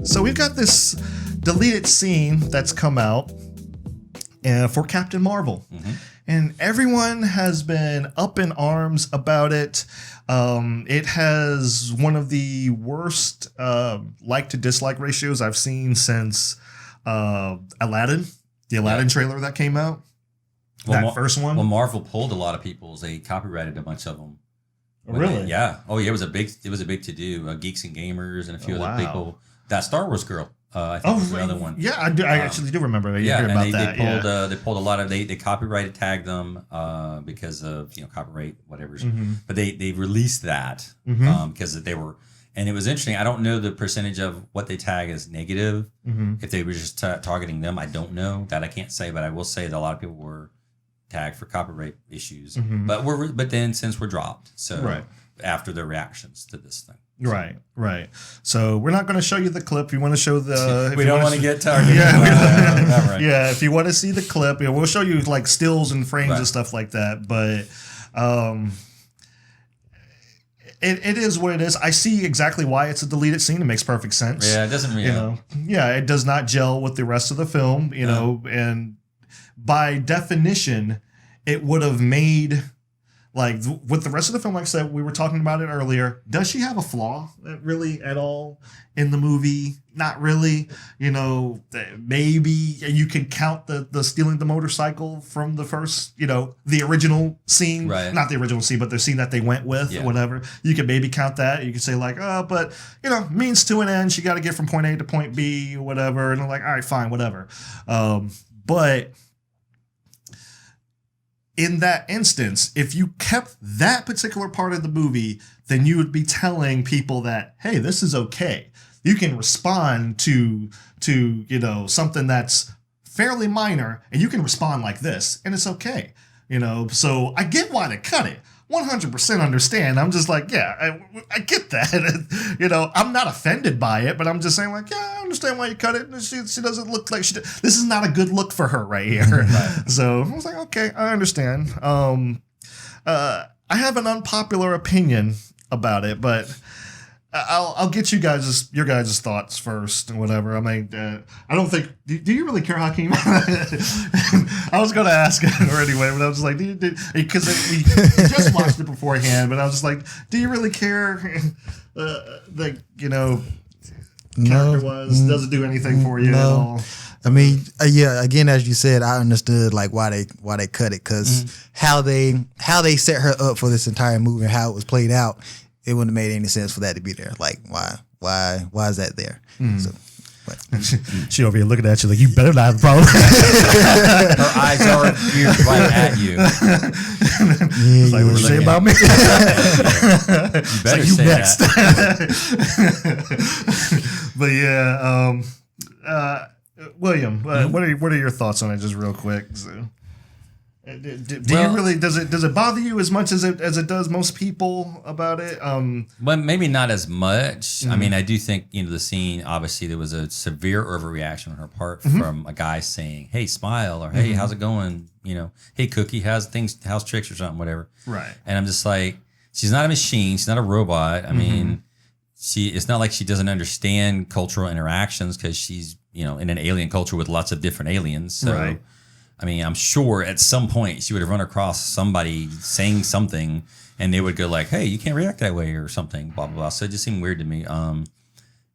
So we've got this deleted scene that's come out for Captain Marvel. And everyone has been up in arms about it. It has one of the worst like to dislike ratios I've seen since Aladdin, the Aladdin trailer that came out. That first one. Well, Marvel pulled a lot of people's. They copyrighted a bunch of them. Really? Yeah. Oh, yeah. It was a big to do. Geeks and Gamers and a few other people. That Star Wars girl. I think was the other one. Yeah, I do. I actually do remember. Yeah, and they pulled a lot of they copyrighted tagged them because of copyright whatever's. But they released that because they were, and it was interesting. I don't know the percentage of what they tag as negative. If they were just targeting them, I don't know that. I can't say, but I will say that a lot of people were tagged for copyright issues. But then since we're dropped, so after the reactions to this thing. Right. So we're not going to show you the clip. You want to show the... we don't want to get targeted. Yeah, if you want to see the clip, we'll show you like stills and frames and stuff like that. But it is what it is. I see exactly why it's a deleted scene. It makes perfect sense. Yeah, it doesn't really... it does not gel with the rest of the film, know, and by definition, it would have made... Like, with the rest of the film, like I said, we were talking about it earlier. Does she have a flaw really at all in the movie? Not really. Maybe you can count the stealing the motorcycle from the first, the original scene. Right. Not the original scene, but the scene that they went with or whatever. You can maybe count that. You can say like, but, means to an end. She got to get from point A to point B or whatever. And I'm like, all right, fine, whatever. But... in that instance, if you kept that particular part of the movie, then you would be telling people that, hey, this is okay. You can respond to something that's fairly minor, and you can respond like this, and it's okay. So I get why they cut it. 100% understand. I'm just like, I get that. I'm not offended by it, but I'm just saying like, I understand why you cut it. She doesn't look like this is not a good look for her right here. Right. So I was like, okay, I understand. I have an unpopular opinion about it, but I'll get your guys' thoughts first and whatever. I mean, I don't think. Do you really care, Hakeem? I was going to ask her anyway, but I was like, because we just watched it beforehand, but I was just like, do you really care? Character-wise, does it do anything for you at all? I mean, again, as you said, I understood like why they cut it, because how they set her up for this entire movie and how it was played out. It wouldn't have made any sense for that to be there. Like, why is that there? So, she over here looking at you like, you better not have a problem. Her eyes are geared right at you. It's like, what you say about me? You better say next. That. But William, what are your thoughts on it, just real quick? So. Do you really does it bother you as much as it does most people about it? Well, maybe not as much. I mean, I do think the scene. Obviously, there was a severe overreaction on her part from a guy saying, "Hey, smile," or "Hey, how's it going?" "Hey, Cookie, how's tricks or something, whatever." Right. And I'm just like, she's not a machine. She's not a robot. I mean, it's not like she doesn't understand cultural interactions because she's in an alien culture with lots of different aliens. So. Right. I mean, I'm sure at some point she would have run across somebody saying something and they would go like, hey, you can't react that way or something, blah, blah, blah. So it just seemed weird to me.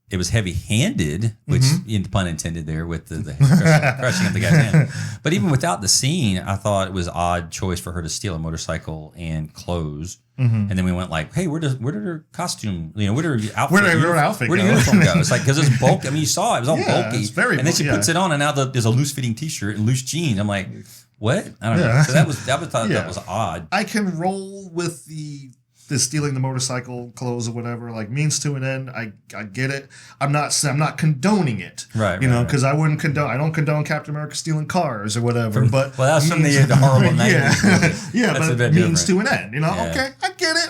It was heavy-handed, which, pun intended there, with the crushing of the guy's hand. But even without the scene, I thought it was an odd choice for her to steal a motorcycle and clothes. And then we went like, hey, where did her costume, where did her outfit, where did her uniform go? It's like, because it's bulky. I mean, you saw it was all bulky. It's very and then she puts it on, and now there's a loose-fitting T-shirt and loose jeans. I'm like, what? I don't know. So that was odd. I can roll with the stealing the motorcycle clothes or whatever, like means to an end. I get it. I'm not condoning it, right? Because I wouldn't condone. I don't condone Captain America stealing cars or whatever. But that's from the horrible 90s. But it means to an end. Okay,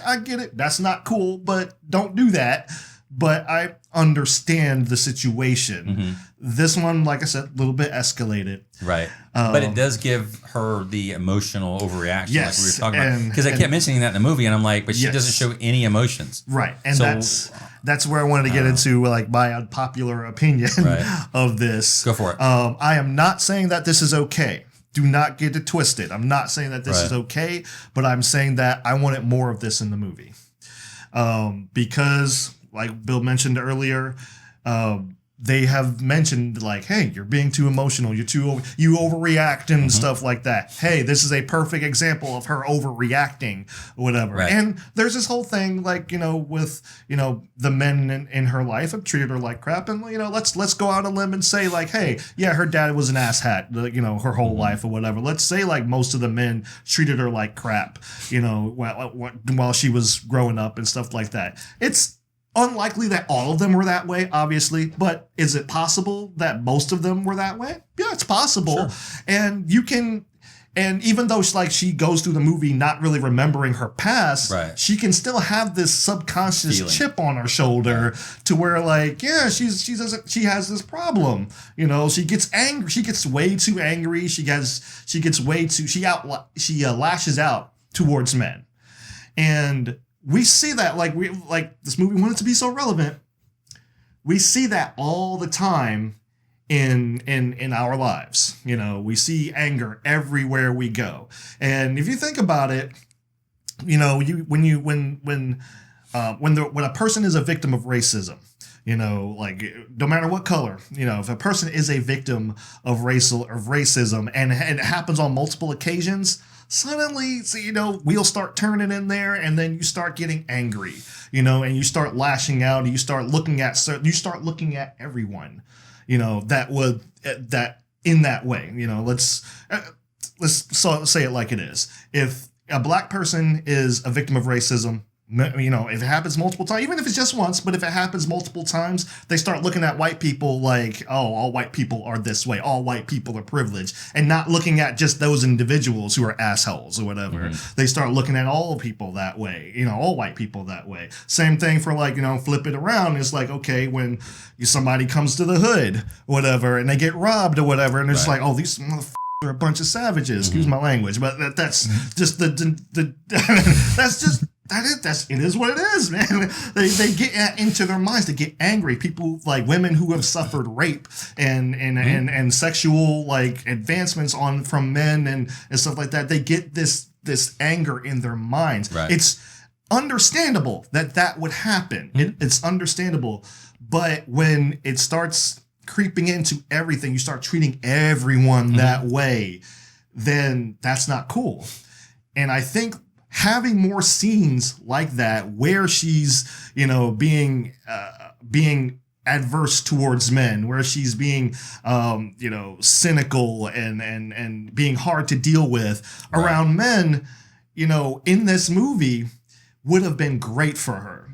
I get it. That's not cool, but don't do that. but I understand the situation. This one, like I said, a little bit escalated. Right. But it does give her the emotional overreaction Yes, like we were talking about. Because I kept mentioning that in the movie, and I'm like, but she Yes. doesn't show any emotions. Right. And So- that's where I wanted to get into like my unpopular opinion Right. of this. Go for it. I am not saying that this is okay. Do not get it twisted. I'm not saying that this is okay, but I'm saying that I wanted more of this in the movie. Because, like Bill mentioned earlier, they have mentioned like, hey, you're being too emotional. You overreact and stuff like that. Hey, this is a perfect example of her overreacting, whatever. Right. And there's this whole thing like, with, the men in her life have treated her like crap. And, let's go out on a limb and say like, hey, yeah, her dad was an asshat, her whole life or whatever. Let's say like most of the men treated her like crap, while she was growing up and stuff like that. It's unlikely that all of them were that way, obviously, but is it possible that most of them were that way? Yeah, it's possible. Sure. And even though she goes through the movie not really remembering her past, right. she can still have this subconscious chip on her shoulder to where like, yeah, she has this problem. She gets angry. She gets way too angry. She lashes out towards men. And we see that like this movie wanted to be so relevant. We see that all the time in our lives. We see anger everywhere we go. And if you think about it, when a person is a victim of racism, no matter what color, if a person is a victim of racism and it happens on multiple occasions, suddenly, wheels start turning in there, and then you start getting angry, and you start lashing out, and you start looking at everyone, that in that way, let's say it like it is. If a black person is a victim of racism, if it happens multiple times, even if it's just once, but if it happens multiple times, they start looking at white people like, oh, all white people are this way. All white people are privileged, and not looking at just those individuals who are assholes or whatever. Mm-hmm. They start looking at all people that way, all white people that way. Same thing for like, flip it around. It's like, okay, when somebody comes to the hood or whatever, and they get robbed or whatever, and it's like, oh, these motherfuckers are a bunch of savages. Excuse my language, but that's just that's just. It is what it is, man. They get into their minds. They get angry. People like women who have suffered rape and sexual like advancements from men and stuff like that. They get this anger in their minds. Right. It's understandable that would happen. It's understandable, but when it starts creeping into everything, you start treating everyone that way, then that's not cool. And I think having more scenes like that where she's, being adverse towards men, where she's being, cynical and being hard to deal with around men, in this movie would have been great for her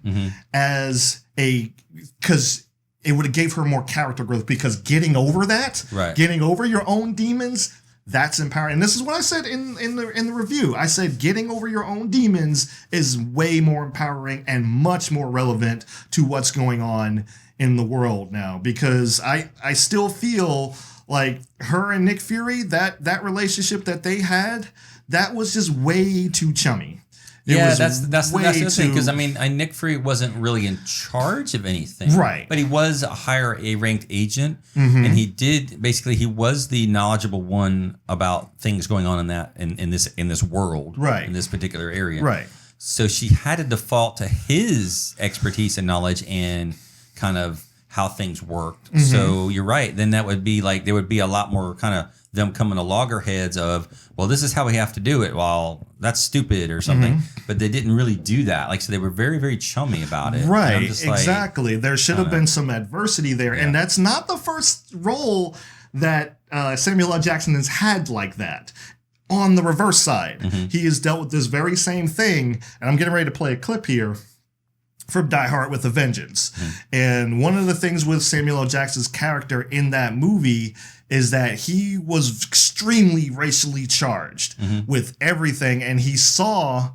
because it would have gave her more character growth, because getting over that, getting over your own demons, that's empowering. And this is what I said in the review. I said getting over your own demons is way more empowering and much more relevant to what's going on in the world now, because I still feel like her and Nick Fury, that relationship that they had, that was just way too chummy. That's the other thing, because Nick Fury wasn't really in charge of anything, right? But he was a higher ranked agent, and he was the knowledgeable one about things going on in this world, right? In this particular area, right? So she had to default to his expertise and knowledge and kind of how things worked. So you're right. Then that would be like there would be a lot more kind of them coming to loggerheads of, well, this is how we have to do it. Well, that's stupid or something. But they didn't really do that. So they were very, very chummy about it. Right, exactly. There should have been some adversity there. Yeah. And that's not the first role that Samuel L. Jackson has had like that. On the reverse side, he has dealt with this very same thing. And I'm getting ready to play a clip here from Die Hard with a Vengeance. And one of the things with Samuel L. Jackson's character in that movie is that he was extremely racially charged with everything, and he saw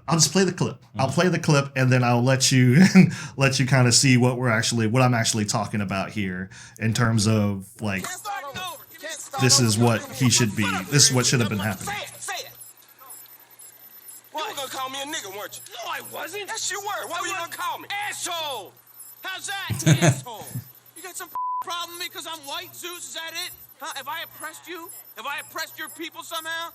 I'll just play the clip. I'll play the clip, and then I'll let you kind of see what I'm actually talking about here in terms of like this is what he should be. This is what should have been happening. Say it. You were gonna call me a nigga, weren't you? No, I wasn't. Yes, you were. What were you gonna call me? Asshole. How's that? Asshole. You got some problem with me because I'm white, Zeus? Is that it? Huh? Have I oppressed you? Have I oppressed your people somehow?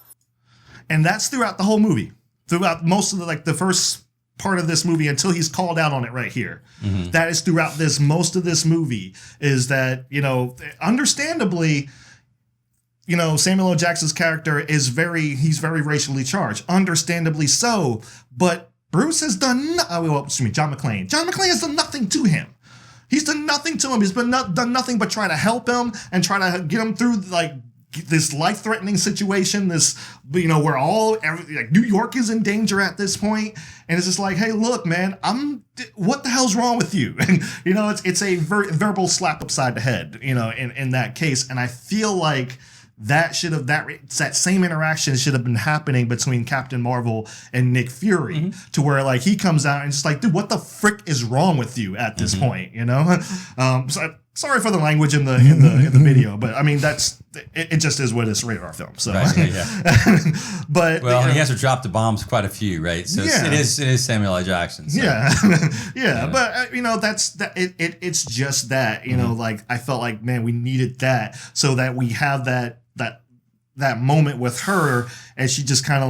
And that's throughout the whole movie. Throughout most of the first part of this movie until he's called out on it right here. Mm-hmm. That is throughout most of this movie is that, understandably, Samuel L. Jackson's character he's very racially charged. Understandably so. But Bruce has done, John McClane. John McClane has done nothing to him. He's done nothing to him. He's done nothing but try to help him and try to get him through this life-threatening situation, this, where New York is in danger at this point, and it's just like, hey, look, man, what the hell's wrong with you? And it's a verbal slap upside the head, in that case, and I feel like that same interaction should have been happening between Captain Marvel and Nick Fury, to where he comes out and just like, dude, what the frick is wrong with you at this point? So sorry for the language in the video, but I mean it just is what it's rated R film. So, right, yeah. But he has to drop the bombs quite a few, right? So it is Samuel L. Jackson. So. Yeah. But that's that. It's just that I felt like, man, we needed that so that we have that moment with her, and she just kind of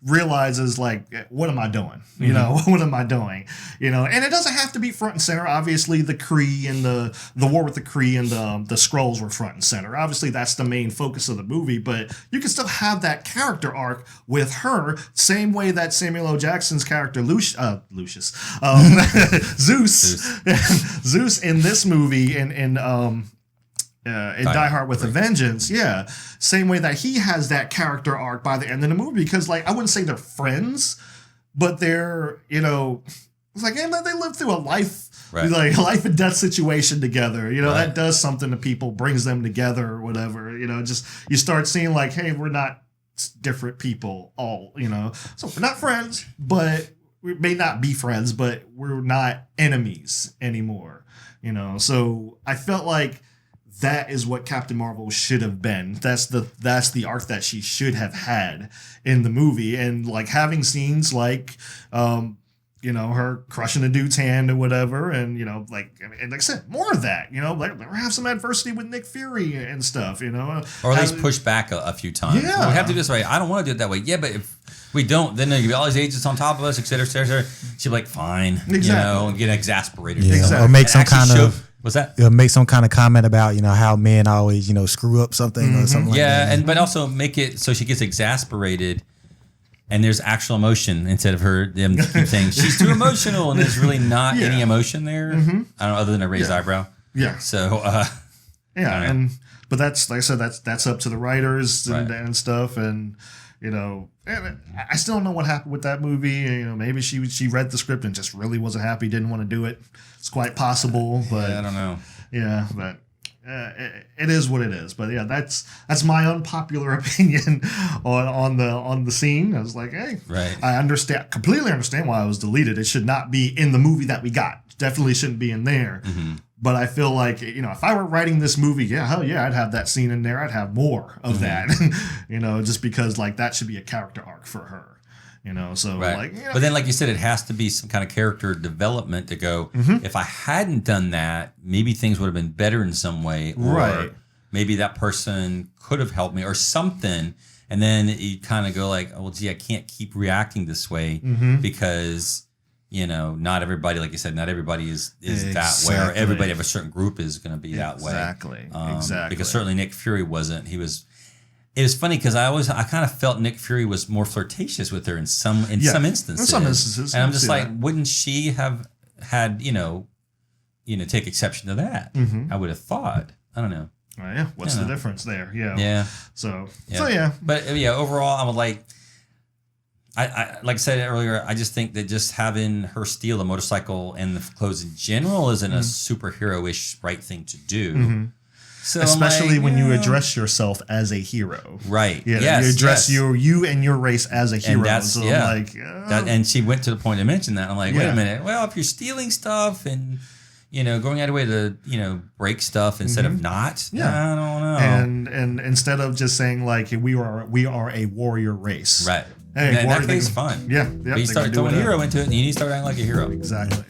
realizes what am I doing? What am I doing? And it doesn't have to be front and center. Obviously, the Kree and the war with the Kree and the Skrulls were front and center. Obviously, that's the main focus of the movie, but you can still have that character arc with her, same way that Samuel L. Jackson's character Zeus in this movie in Die Hard with a Vengeance, same way that he has that character arc by the end of the movie, because I wouldn't say they're friends, but they're it's like, hey, they live through a life life and death situation together. That does something to people, brings them together or whatever. Just you start seeing hey, we're not different people all. So we're not friends, but we may not be friends, but we're not enemies anymore. So I felt like that is what Captain Marvel should have been. That's the arc that she should have had in the movie. And having scenes her crushing a dude's hand or whatever. And, and like I said, more of that, have some adversity with Nick Fury and stuff, or at least push back a few times. Yeah. Well, we have to do this way. I don't want to do it that way. Yeah, but if we don't, then there'll be all these agents on top of us, et cetera, et cetera. She'll be like, fine, and get exasperated. Yeah. Exactly. Or make some kind of... What's that? Make some kind of comment about, how men always, screw up something or something like that. Yeah, but also make it so she gets exasperated and there's actual emotion instead of them keep saying she's too emotional and there's really not any emotion there. I don't know, other than a raised eyebrow. Yeah. So, but that's, like I said, that's up to the writers and stuff. And, and I still don't know what happened with that movie. Maybe she read the script and just really wasn't happy, didn't want to do it. It's quite possible, but I don't know. Yeah, but it is what it is. But that's my unpopular opinion on the scene. I was like, hey, I completely understand why it was deleted. It should not be in the movie that we got. Definitely shouldn't be in there. But I feel like, if I were writing this movie, hell yeah, I'd have that scene in there. I'd have more of that, just because that should be a character arc for her. So but then, like you said, it has to be some kind of character development to go. If I hadn't done that, maybe things would have been better in some way, or maybe that person could have helped me, or something. And then you kind of go like, oh, well, gee, I can't keep reacting this way because not everybody, like you said, not everybody is that way, or everybody of a certain group is going to be that way. Exactly. Because certainly Nick Fury wasn't. It was funny because I kind of felt Nick Fury was more flirtatious with her in some instances. In some instances, and I'm just like, wouldn't she have had take exception to that? I would have thought. I don't know. What's the difference there? So But overall, I'm like I said earlier, I just think that just having her steal the motorcycle and the clothes in general isn't a superhero-ish right thing to do. So I'm especially like, when you yeah. address yourself as a hero. Right. Yeah, Yes, you address yes. you and your race as a hero. And that's so yeah. I'm like, and she went to the point to mention that. I'm like, wait Yeah. a minute. Well, if you're stealing stuff and going out of way to break stuff instead of not, Yeah. I don't know. and instead of just saying like we are a warrior race. Right. Hey, And in warrior, that case, fine. Yeah. But you start throwing hero into it, and you need to start acting like a hero. Exactly.